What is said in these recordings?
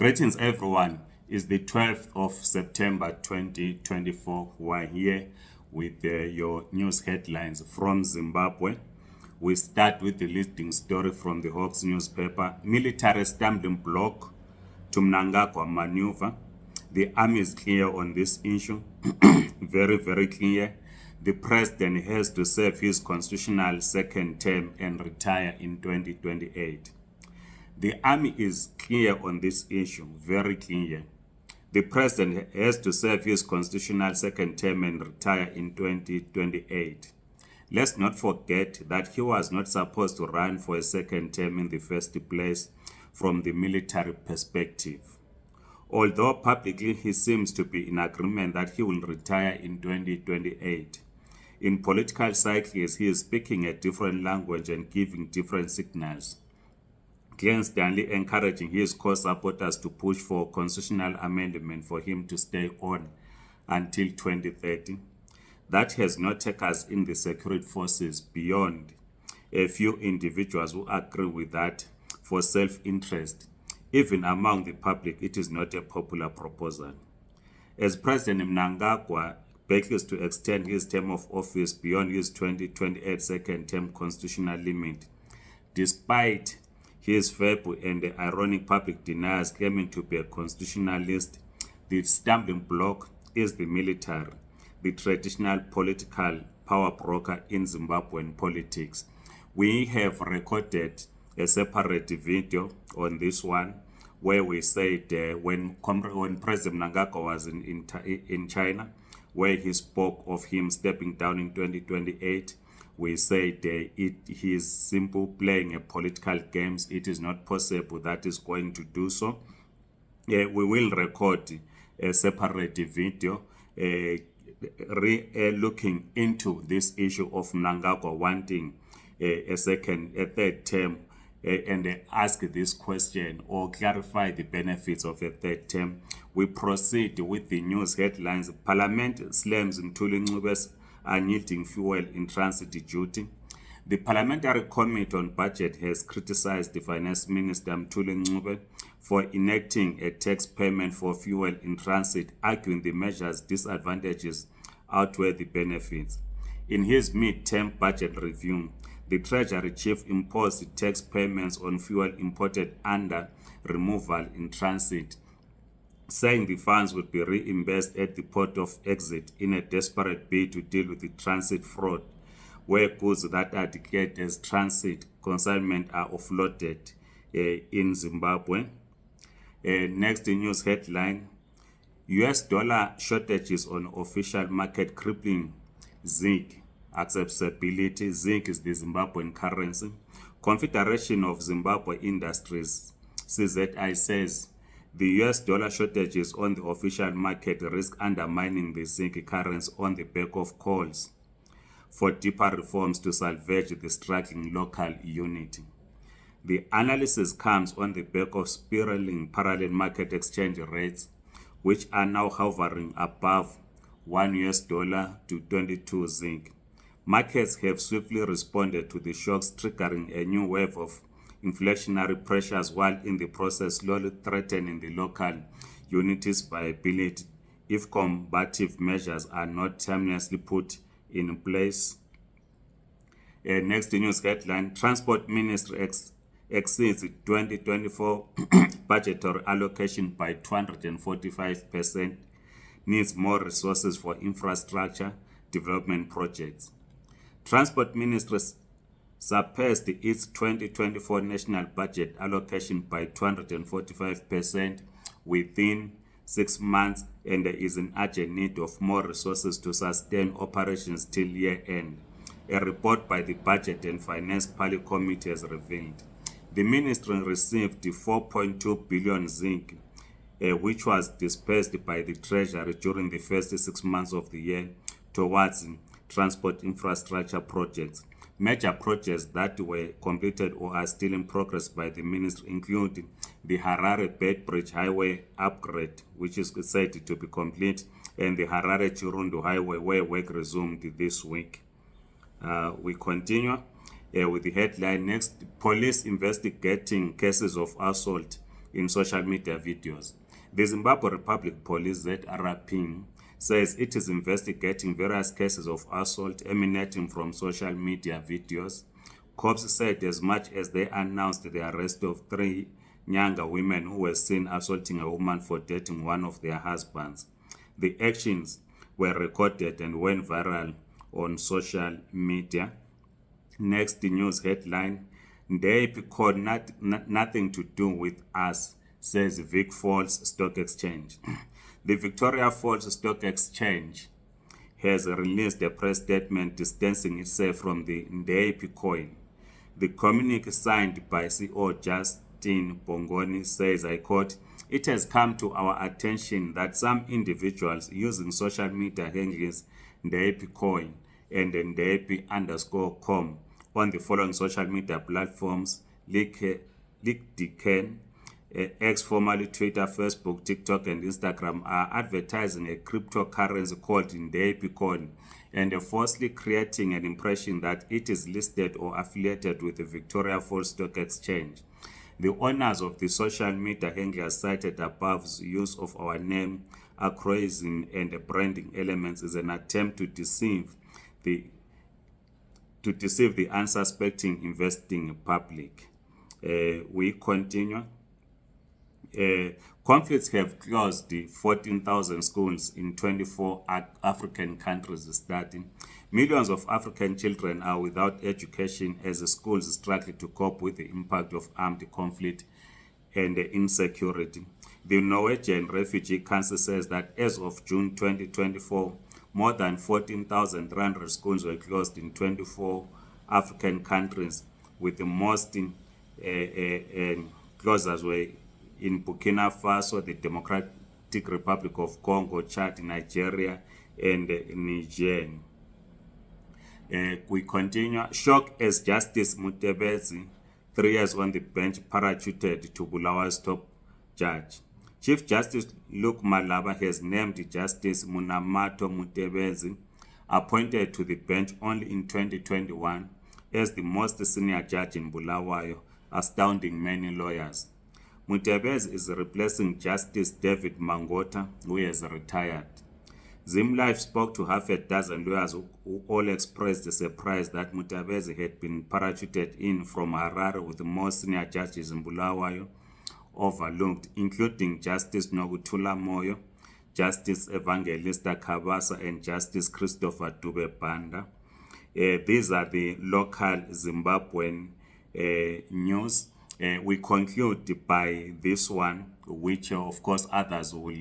Greetings everyone. It's the 12th of September 2024. We're here with your news headlines from Zimbabwe. We start with the leading story from the Hawks newspaper. Military stumbling block to Mnangagwa maneuver. The army is clear on this issue. Very, very clear. The president has to serve his constitutional second term and retire in 2028. The army is clear on this issue, very clear. The president has to serve his constitutional second term and retire in 2028. Let's not forget that he was not supposed to run for a second term in the first place from the military perspective. Although publicly he seems to be in agreement that he will retire in 2028. In political cycles, he is speaking a different language and giving different signals. Constantly encouraging his core supporters to push for constitutional amendment for him to stay on until 2030. That has not taken us in the security forces beyond a few individuals who agree with that for self-interest. Even among the public, it is not a popular proposal. As President Mnangagwa begs to extend his term of office beyond his 2028 second term constitutional limit, despite his verbal and the ironic public deniers claiming to be a constitutionalist, the stumbling block is the military, the traditional political power broker in Zimbabwean politics. We have recorded a separate video on this one where we said when President Mnangagwa was in China, where he spoke of him stepping down in 2028, we said he is simply playing a political games. It is not possible that is going to do so. We will record a separate video looking into this issue of Mnangagwa wanting a third term and ask this question or clarify the benefits of a third term. We proceed with the news headlines. Parliament slams Mnangagwa's unyielding fuel in transit duty. The Parliamentary Committee on Budget has criticized the Finance Minister Mnangagwa for enacting a tax payment for fuel in transit, arguing the measure's disadvantages outweigh the benefits. In his mid-term budget review, the Treasury Chief imposed tax payments on fuel imported under removal in transit, saying the funds would be reimbursed at the port of exit in a desperate bid to deal with the transit fraud, where goods that are declared as transit consignment are offloaded in Zimbabwe. Next news headline, US dollar shortages on official market crippling zinc accessibility. Zinc is the Zimbabwean currency. Confederation of Zimbabwe Industries, CZI, says the US dollar shortages on the official market risk undermining the zinc currency on the back of calls for deeper reforms to salvage the struggling local unity. The analysis comes on the back of spiraling parallel market exchange rates, which are now hovering above $1 to 22 zinc. Markets have swiftly responded to the shocks, triggering a new wave of inflationary pressures while in the process slowly threatening the local unity's viability if combative measures are not timelessly put in place. Next news headline, Transport Ministry exceeds 2024 budgetary allocation by 245%, needs more resources for infrastructure development projects. Transport Ministry surpassed its 2024 national budget allocation by 245% within 6 months, and there is an urgent need of more resources to sustain operations till year end. A report by the Budget and Finance Parliament Committee has revealed. The ministry received 4.2 billion zinc, which was dispersed by the Treasury during the first 6 months of the year towards transport infrastructure projects. Major projects that were completed or are still in progress by the ministry include the Harare-Bedbridge Highway upgrade, which is said to be complete, and the Harare-Chirundu Highway, where work resumed this week. We continue with the headline next. Police investigating cases of assault in social media videos. The Zimbabwe Republic Police, ZRPing, says it is investigating various cases of assault emanating from social media videos. Cops said as much as they announced the arrest of 3 Nyanga women who were seen assaulting a woman for dating one of their husbands. The actions were recorded and went viral on social media. Next, the news headline, Ndep called nothing to do with us, says Vic Falls Stock Exchange. The Victoria Falls Stock Exchange has released a press statement distancing itself from the Ndep coin. The communique signed by CEO Justin Bongoni says, I quote, "It has come to our attention that some individuals using social media handles Ndep coin and Ndep_com on the following social media platforms: LinkedIn, X, formerly Twitter, Facebook, TikTok, and Instagram, are advertising a cryptocurrency called Ndep coin and falsely creating an impression that it is listed or affiliated with the Victoria Falls Stock Exchange. The owners of the social media handlers cited above's use of our name, acronym, and branding elements is an attempt to deceive the unsuspecting investing public." We continue. Conflicts have closed 14,000 schools in 24 African countries starting. Millions of African children are without education as the schools struggle to cope with the impact of armed conflict and insecurity. The Norwegian Refugee Council says that as of June 2024, more than 14,300 schools were closed in 24 African countries, with the most closures were in Burkina Faso, the Democratic Republic of Congo, Chad, Nigeria, and Niger. We continue. Shock as Justice Mutebezi, 3 years on the bench, parachuted to Bulawayo's top judge. Chief Justice Luke Malaba has named Justice Munamato Mutebezi, appointed to the bench only in 2021, as the most senior judge in Bulawayo, astounding many lawyers. Mutebezi is replacing Justice David Mangota, who has retired. ZimLife spoke to half a dozen lawyers who all expressed surprise that Mutebezi had been parachuted in from Harare, with the most senior judges in Bulawayo overlooked, including Justice Nokuthula Moyo, Justice Evangelista Kabasa, and Justice Christopher Dube Banda. These are the local Zimbabwean news. We conclude by this one, which of course others will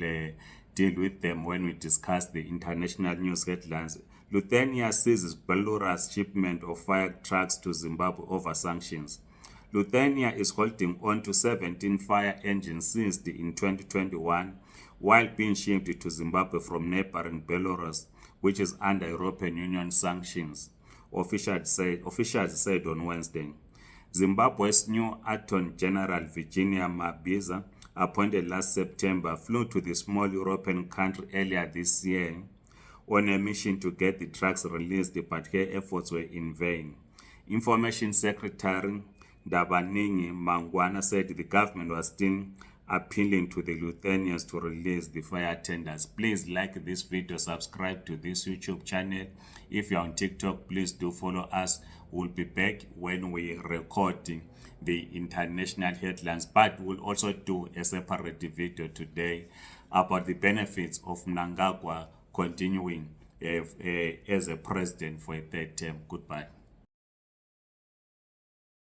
deal with them when we discuss the international news headlines. Lithuania seizes Belarus shipment of fire trucks to Zimbabwe over sanctions. Lithuania is holding on to 17 fire engines seized in 2021 while being shipped to Zimbabwe from neighboring Belarus, which is under European Union sanctions, officials said on Wednesday. Zimbabwe's new Attorney General Virginia Mabiza, appointed last September, flew to the small European country earlier this year on a mission to get the trucks released, but her efforts were in vain. Information Secretary Ndabaningi Mangwana said the government was still appealing to the Lithuanians to release the fire tenders. Please like this video, subscribe to this YouTube channel. If you're on TikTok, please do follow us. We'll be back when we record the international headlines, but we'll also do a separate video today about the benefits of Mnangagwa continuing as a president for a 3rd term. Goodbye.